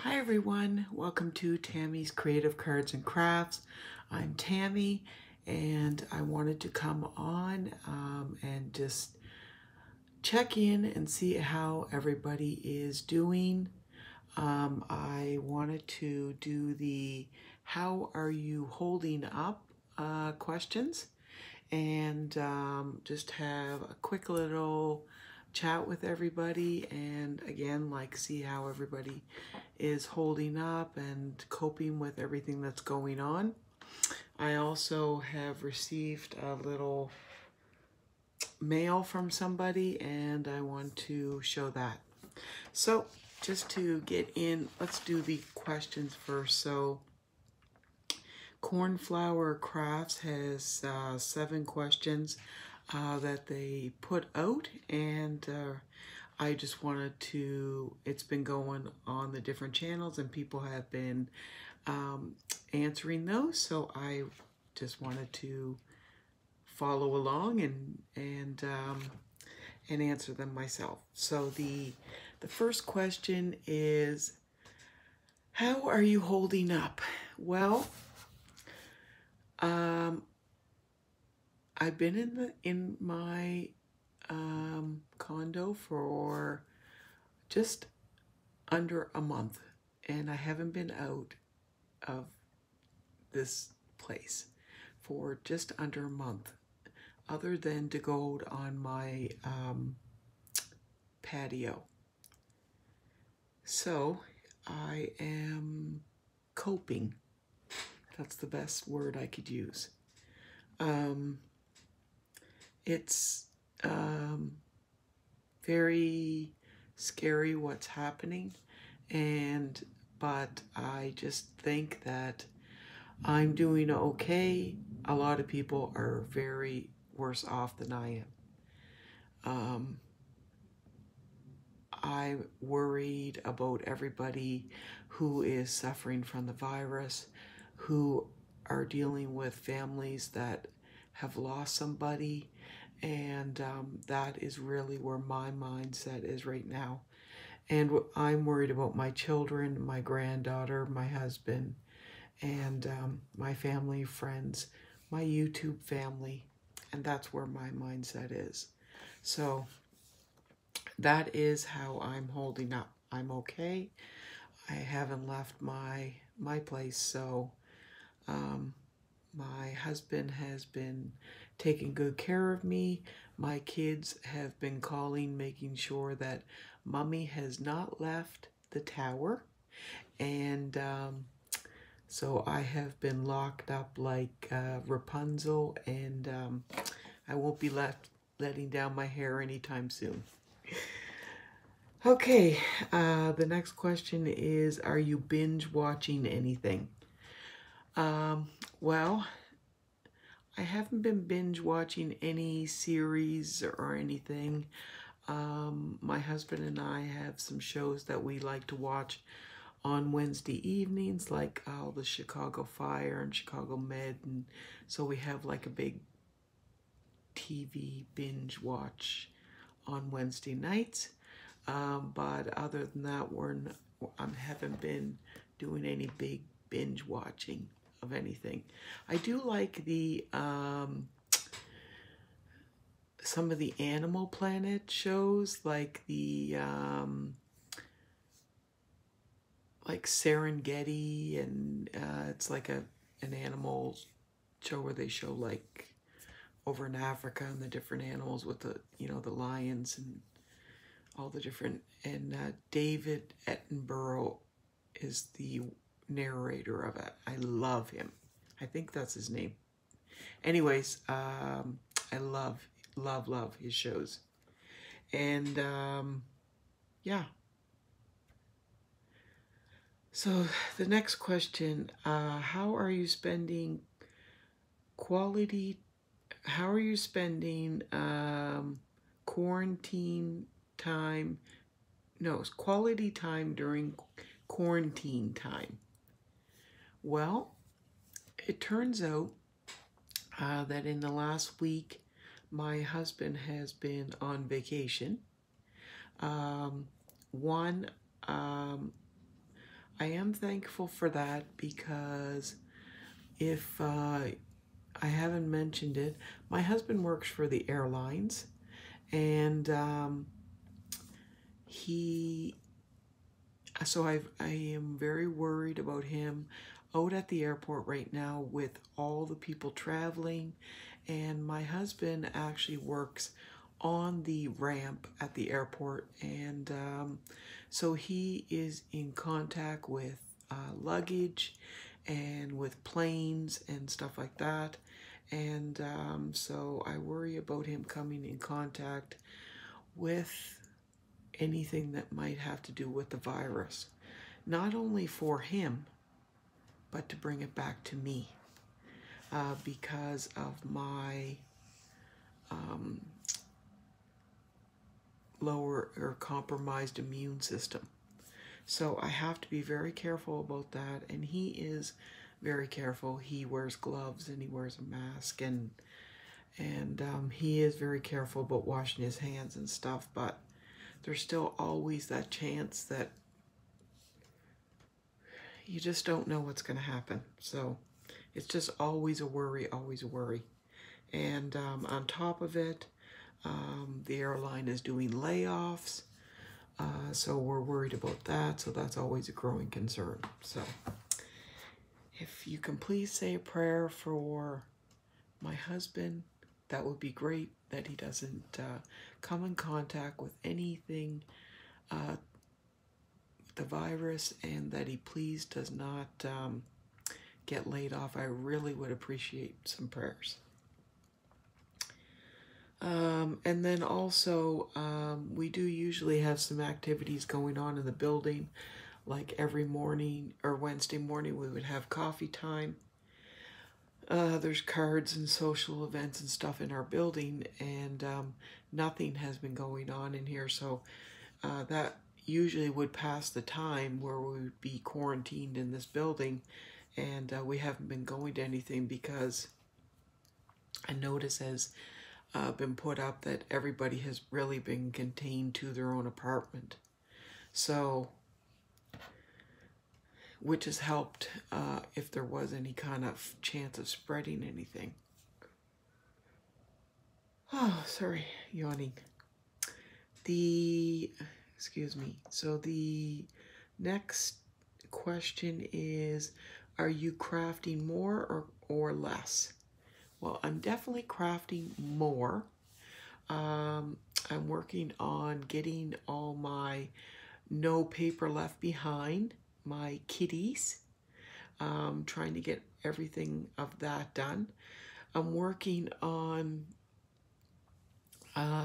Hi everyone, welcome to Tammy's Creative Cards and Crafts. I'm Tammy and I wanted to come on and just check in and see how everybody is doing. I wanted to do the how are you holding up questions and just have a quick little chat with everybody and again see how everybody is holding up and coping with everything that's going on. I also have received a little mail from somebody and I want to show that. So just to get in, let's do the questions first. So Cornflower Crafts has 7 questions that they put out, and I just wanted to, it's been going on the different channels and people have been answering those, so I just wanted to follow along and answer them myself. So the first question is, how are you holding up? Well, I've been in my condo for just under a month, and I haven't been out of this place for just under a month, other than to go on my patio. So I am coping. That's the best word I could use. It's very scary what's happening, but I just think that I'm doing okay. A lot of people are very worse off than I am. I'm worried about everybody who is suffering from the virus, who are dealing with families that have lost somebody, and that is really where my mindset is right now. And I'm worried about my children, my granddaughter, my husband, and my family, friends, my YouTube family, and that's where my mindset is. So that is how I'm holding up. I'm okay. I haven't left my place, so my husband has been taking good care of me. My kids have been calling, making sure that Mommy has not left the tower. And so I have been locked up like Rapunzel, and I won't be letting down my hair anytime soon. Okay, the next question is, are you binge watching anything? Well, I haven't been binge watching any series or anything. My husband and I have some shows that we like to watch on Wednesday evenings, like all the Chicago Fire and Chicago Med, and so we have like a big TV binge watch on Wednesday nights. But other than that, I haven't been doing any big binge watching of anything. I do like the some of the Animal Planet shows, like the like Serengeti, and it's like an animal show where they show like over in Africa and the different animals with the the lions and all the different, and David Attenborough is the narrator of it. I love him. I think that's his name. Anyways, I love his shows. And yeah. So the next question, how are you spending quarantine time? No, it's quality time during quarantine time. Well, it turns out that in the last week, my husband has been on vacation. I am thankful for that because if I haven't mentioned it, my husband works for the airlines, and he so I am very worried about him out at the airport right now with all the people traveling. And my husband actually works on the ramp at the airport, and so he is in contact with luggage and with planes and stuff like that. And so I worry about him coming in contact with anything that might have to do with the virus, not only for him, but to bring it back to me because of my lower or compromised immune system. So I have to be very careful about that, and he is very careful. He wears gloves and he wears a mask, and he is very careful about washing his hands and stuff, but there's still always that chance that you just don't know what's going to happen. So it's just always a worry, always a worry. And on top of it, the airline is doing layoffs, so we're worried about that. So that's always a growing concern. So if you can please say a prayer for my husband, that would be great, that he doesn't come in contact with anything the virus, and that he please does not get laid off. I really would appreciate some prayers. And then also, we do usually have some activities going on in the building, like every morning or Wednesday morning we would have coffee time. There's cards and social events and stuff in our building, and nothing has been going on in here, so that usually would pass the time where we would be quarantined in this building, and we haven't been going to anything because a notice has been put up that everybody has really been contained to their own apartment. So, which has helped if there was any kind of chance of spreading anything. Oh, sorry, yawning. Excuse me. So the next question is, are you crafting more or less? Well, I'm definitely crafting more. I'm working on getting all my no paper left behind, my kitties. Trying to get everything of that done. I'm working on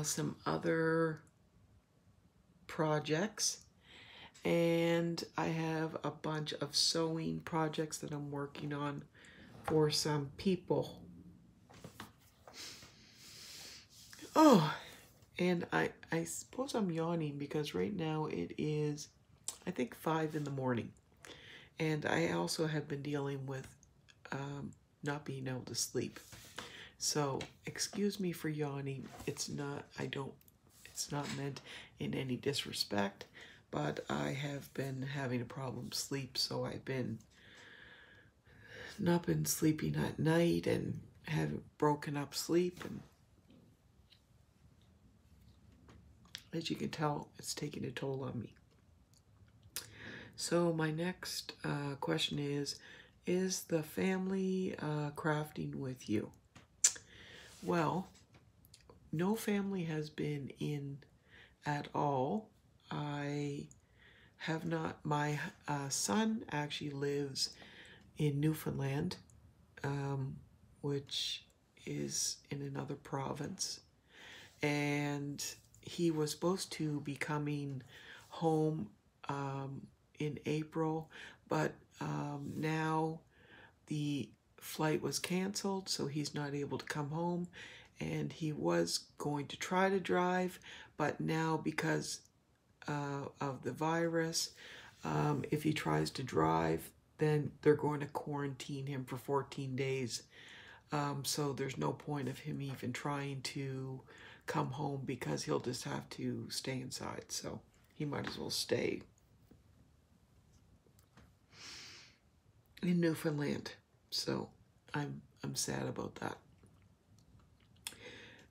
some other projects, and I have a bunch of sewing projects that I'm working on for some people. Oh, and I suppose I'm yawning because right now it is, I think, 5 in the morning. And I also have been dealing with not being able to sleep. So excuse me for yawning. It's not meant in any disrespect, but I have been having a problem sleep, so I've not been sleeping at night and have broken up sleep, and as you can tell, it's taking a toll on me. So my next question is the family crafting with you? Well, no family has been in at all. I have not. My son actually lives in Newfoundland, which is in another province, and he was supposed to be coming home in April, but now the flight was canceled, so he's not able to come home, and he was going to try to drive, but now because of the virus, if he tries to drive, then they're going to quarantine him for 14 days. So there's no point of him even trying to come home because he'll just have to stay inside. So he might as well stay. in Newfoundland. So I'm sad about that.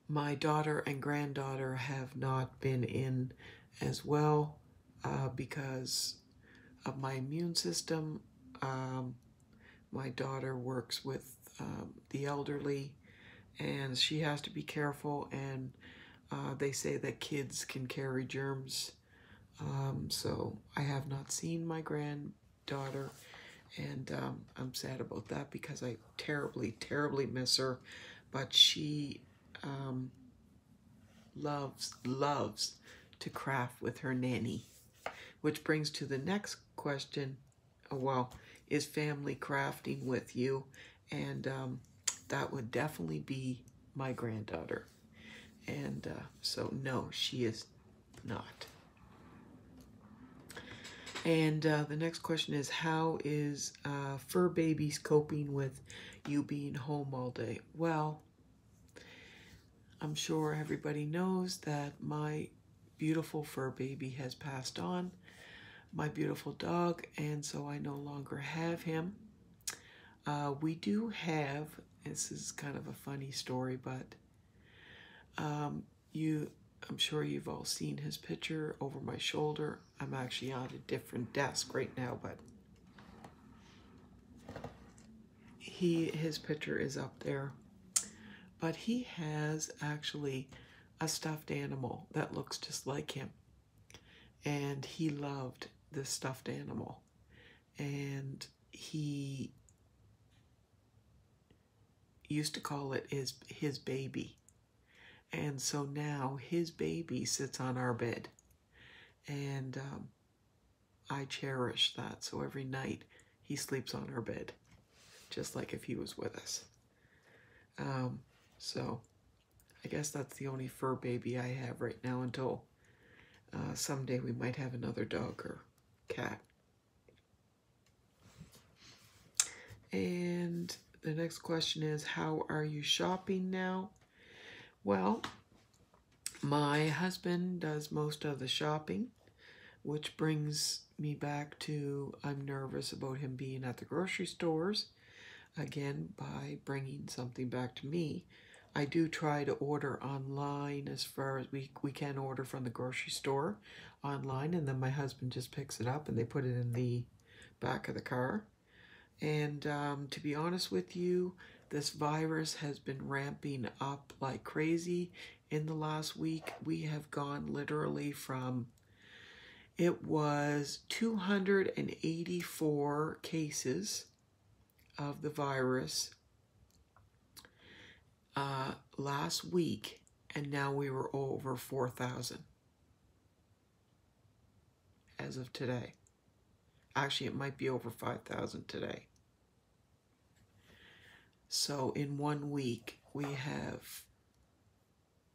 My daughter and granddaughter have not been in as well because of my immune system. My daughter works with the elderly, and she has to be careful, and they say that kids can carry germs. So I have not seen my granddaughter, and I'm sad about that because I terribly, terribly miss her. But she loves to craft with her nanny, which brings to the next question. Well, is family crafting with you? And that would definitely be my granddaughter. And so no, she is not. And the next question is, how is fur babies coping with you being home all day? Well, I'm sure everybody knows that my beautiful fur baby has passed on, my beautiful dog, and so I no longer have him. We do have, this is kind of a funny story, but I'm sure you've all seen his picture over my shoulder. I'm actually on a different desk right now, but his picture is up there. But he has actually a stuffed animal that looks just like him. And he loved this stuffed animal. And he used to call it his baby. And so now his baby sits on our bed. And I cherish that. So every night he sleeps on our bed, just like if he was with us. So I guess that's the only fur baby I have right now until someday we might have another dog or cat. And the next question is, how are you shopping now? Well, my husband does most of the shopping, which brings me back to I'm nervous about him being at the grocery stores, again, by bringing something back to me. I do try to order online as far as we can order from the grocery store online, and then my husband just picks it up and they put it in the back of the car. And to be honest with you, this virus has been ramping up like crazy. In the last week, we have gone literally from, it was 284 cases of the virus last week, and now we were over 4,000 as of today. Actually, it might be over 5,000 today. So in 1 week, we have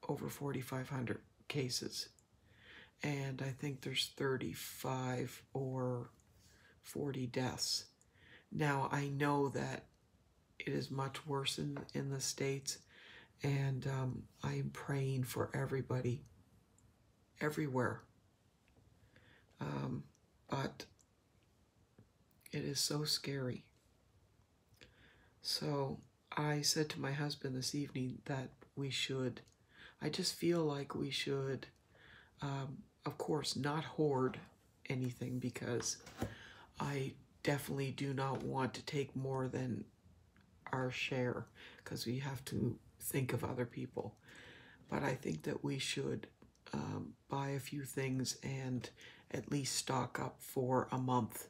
over 4,500 cases. And I think there's 35 or 40 deaths. Now, I know that it is much worse in the States, and I am praying for everybody, everywhere. But it is so scary. So I said to my husband this evening that I just feel like we should, of course, not hoard anything, because I definitely do not want to take more than our share, because we have to think of other people. But I think that we should buy a few things and at least stock up for a month,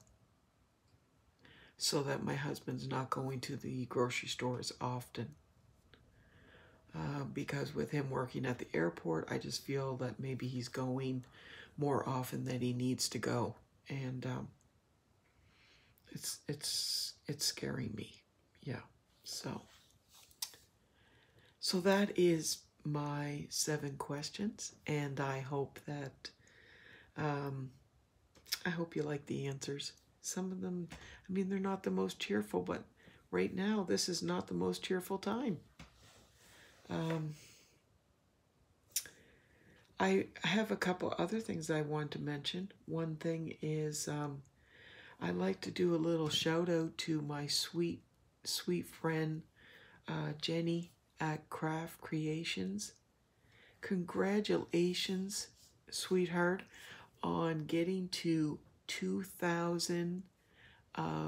so that my husband's not going to the grocery store as often. Because with him working at the airport, I just feel that maybe he's going more often than he needs to go. And it's scaring me. Yeah. So that is my 7 questions, and I hope that I hope you like the answers. Some of them, I mean, they're not the most cheerful, but right now this is not the most cheerful time. I have a couple other things I want to mention. One thing is I'd like to do a little shout out to my sweet friend Jenny at Craft Creations. Congratulations, sweetheart, on getting to 2,000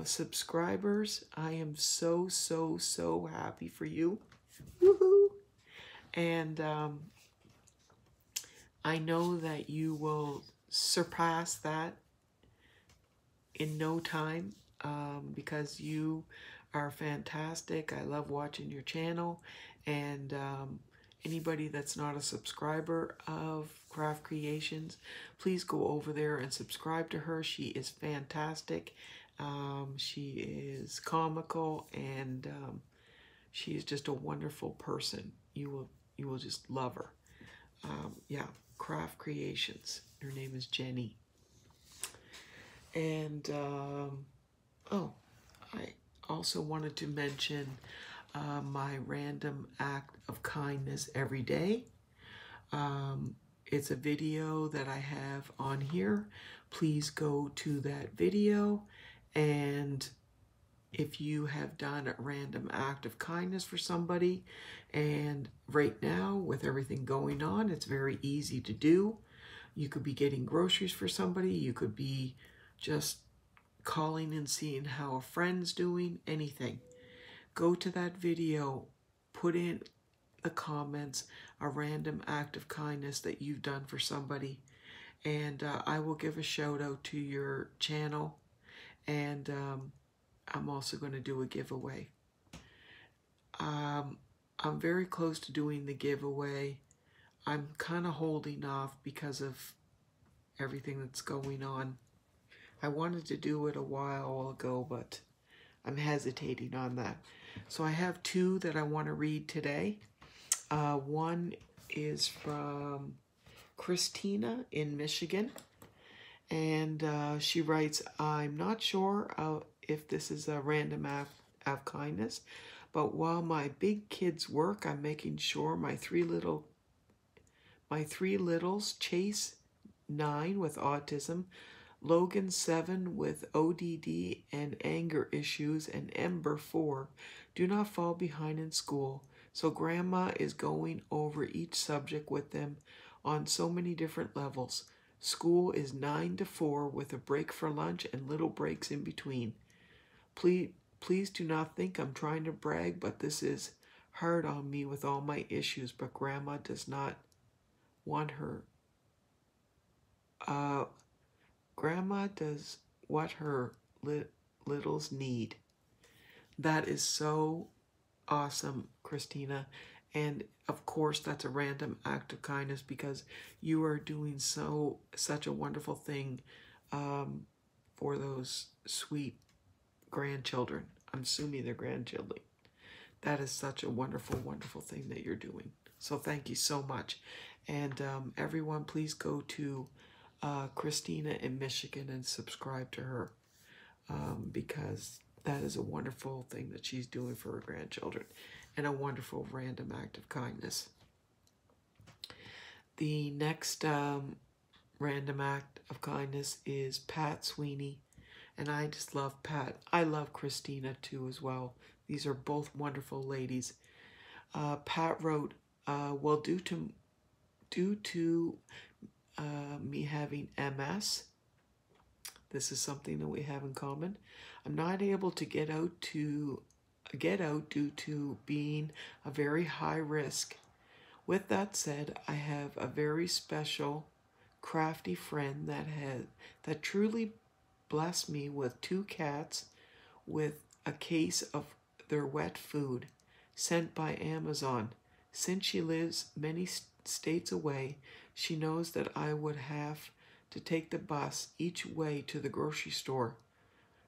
subscribers. I am so, so, so happy for you. Woohoo! And I know that you will surpass that in no time, because you are fantastic. I love watching your channel, and anybody that's not a subscriber of Craft Creations, please go over there and subscribe to her. She is fantastic. She is comical, and she is just a wonderful person. You will just love her. Yeah, Craft Creations. Her name is Jenny. And oh, I also wanted to mention my random act of kindness every day. It's a video that I have on here. Please go to that video, and if you have done a random act of kindness for somebody, and right now with everything going on, it's very easy to do. You could be getting groceries for somebody, you could be just calling and seeing how a friend's doing, anything. Go to that video, put in the comments a random act of kindness that you've done for somebody, and I will give a shout out to your channel, and I'm also going to do a giveaway. I'm very close to doing the giveaway. I'm kind of holding off because of everything that's going on. I wanted to do it a while ago, but I'm hesitating on that. So I have two that I want to read today. One is from Christina in Michigan, and she writes, I'm not sure if this is a random act of kindness, but while my big kids work, I'm making sure my three littles, Chase, 9, with autism, Logan, 7, with ODD and anger issues, and Ember, 4, do not fall behind in school. So Grandma is going over each subject with them on so many different levels. School is 9 to 4 with a break for lunch and little breaks in between. Please do not think I'm trying to brag, but this is hard on me with all my issues, but Grandma does not want her. Grandma does what her littles need. That is so awesome, Christina. And of course, that's a random act of kindness because you are doing such a wonderful thing for those sweet grandchildren. I'm assuming they're grandchildren. That is such a wonderful, wonderful thing that you're doing. So thank you so much. And everyone, please go to Christina in Michigan and subscribe to her, because that is a wonderful thing that she's doing for her grandchildren, and a wonderful random act of kindness. The next random act of kindness is Pat Sweeney, and I just love Pat. I love Christina too as well. These are both wonderful ladies. Pat wrote, well, due to me having MS, this is something that we have in common. I'm not able to get out due to being a very high risk. With that said, I have a very special, crafty friend that truly blessed me with 2 cats with a case of their wet food sent by Amazon. Since she lives many states away, she knows that I would have to take the bus each way to the grocery store.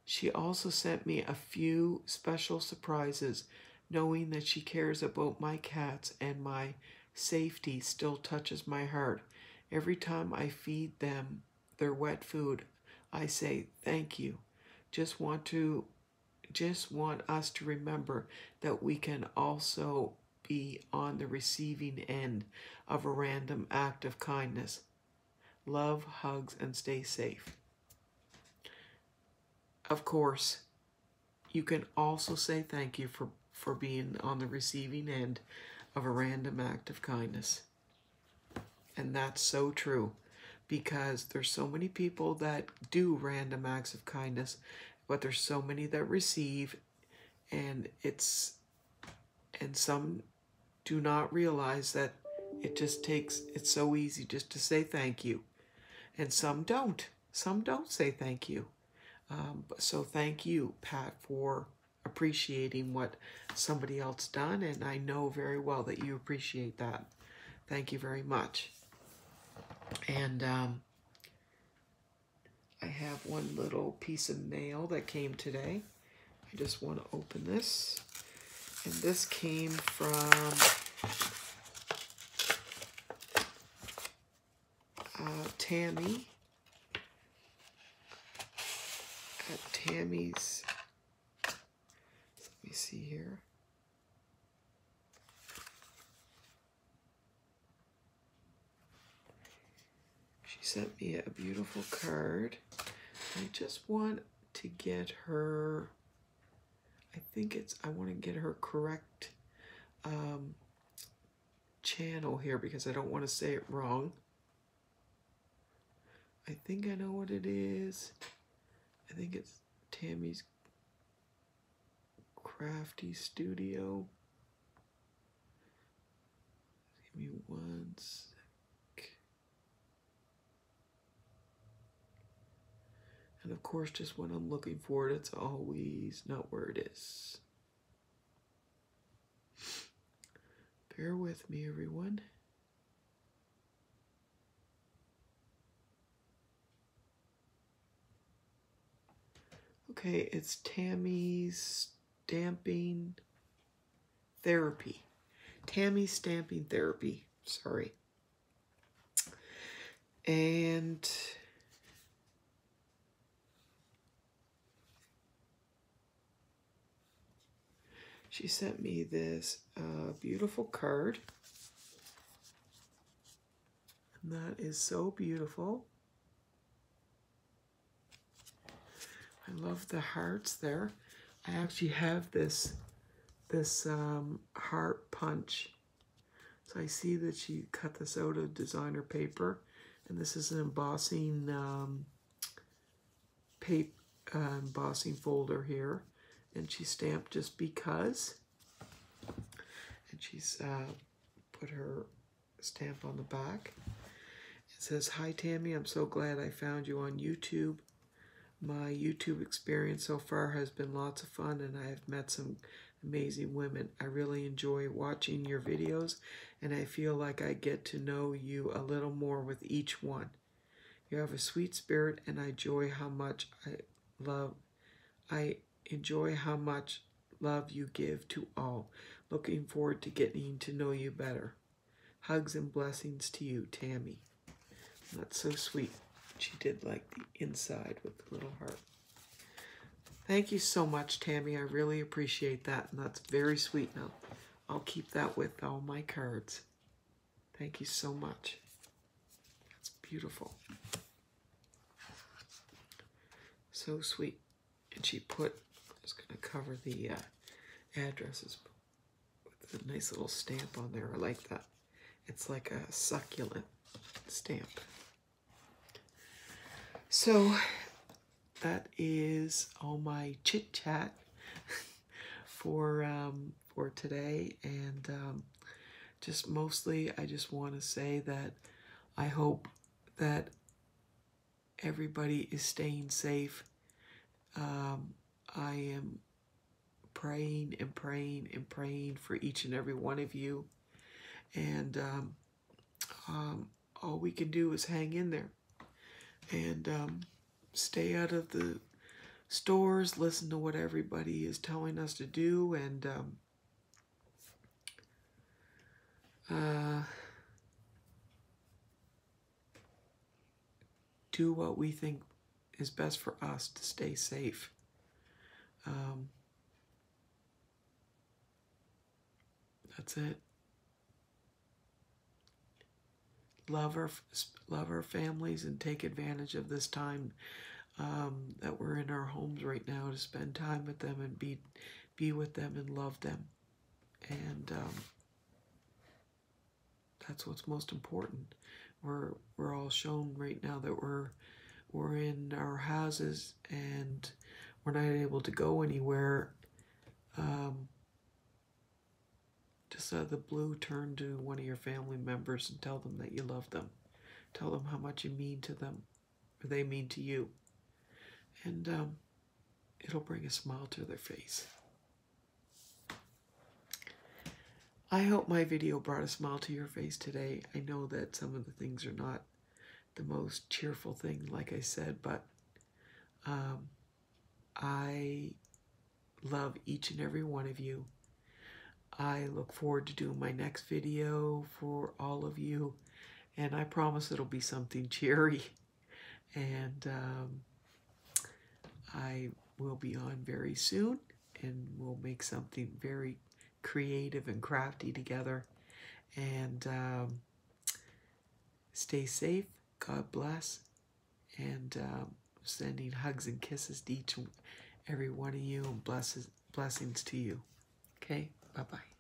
She also sent me a few special surprises, knowing that she cares about my cats, and my safety still touches my heart. Every time I feed them their wet food, I say thank you. Just want us to remember that we can also be on the receiving end of a random act of kindness. Love, hugs, and stay safe. of course, you can also say thank you for being on the receiving end of a random act of kindness. And that's so true, because there's so many people that do random acts of kindness, but there's so many that receive, and some do not realize that it's so easy just to say thank you. And some don't. Some don't say thank you. So thank you, Pat, for appreciating what somebody else done, and I know very well that you appreciate that. Thank you very much. And I have one little piece of mail that came today. I just want to open this. And this came from Tammy at Tammy's. Let me see here. She sent me a beautiful card. I just want to get her, I want to get her correct channel here because I don't want to say it wrong. I think I know what it is. I think it's Tammy's Crafty Studio. Give me one sec. And of course, just when I'm looking for it, it's always not where it is. Bear with me, everyone. Okay, it's Tammy's Stamping Therapy. Tammy's Stamping Therapy, sorry. And she sent me this beautiful card. And that is so beautiful. I love the hearts there. I actually have this heart punch. So I see that she cut this out of designer paper, and this is an embossing embossing folder here, and she stamped just because, and she's put her stamp on the back. It says, "Hi Tammy, I'm so glad I found you on YouTube. My YouTube experience so far has been lots of fun, and I have met some amazing women. I really enjoy watching your videos, and I feel like I get to know you a little more with each one. You have a sweet spirit, and I enjoy how much love you give to all. Looking forward to getting to know you better. Hugs and blessings to you, Tammy." That's so sweet. She did like the inside with the little heart. Thank you so much, Tammy. I really appreciate that, and that's very sweet. Now, I'll keep that with all my cards. Thank you so much. That's beautiful. So sweet. And she put, I'm just going to cover the addresses with a nice little stamp on there. I like that. It's like a succulent stamp. So that is all my chit chat for today, and just mostly I just want to say that I hope that everybody is staying safe. I am praying and praying and praying for each and every one of you, and all we can do is hang in there. And stay out of the stores, listen to what everybody is telling us to do, and do what we think is best for us to stay safe. That's it. Love our families and take advantage of this time that we're in our homes right now to spend time with them and be with them and love them. And that's what's most important. We're all shown right now that we're in our houses and we're not able to go anywhere. Just out of the blue, turn to one of your family members and tell them that you love them. Tell them how much you mean to them, or they mean to you. And it'll bring a smile to their face. I hope my video brought a smile to your face today. I know that some of the things are not the most cheerful thing, like I said, but I love each and every one of you. I look forward to doing my next video for all of you, and I promise it'll be something cheery. And I will be on very soon, and we'll make something very creative and crafty together. And stay safe. God bless. And sending hugs and kisses to each and every one of you, and blessings to you. Okay? Bye-bye.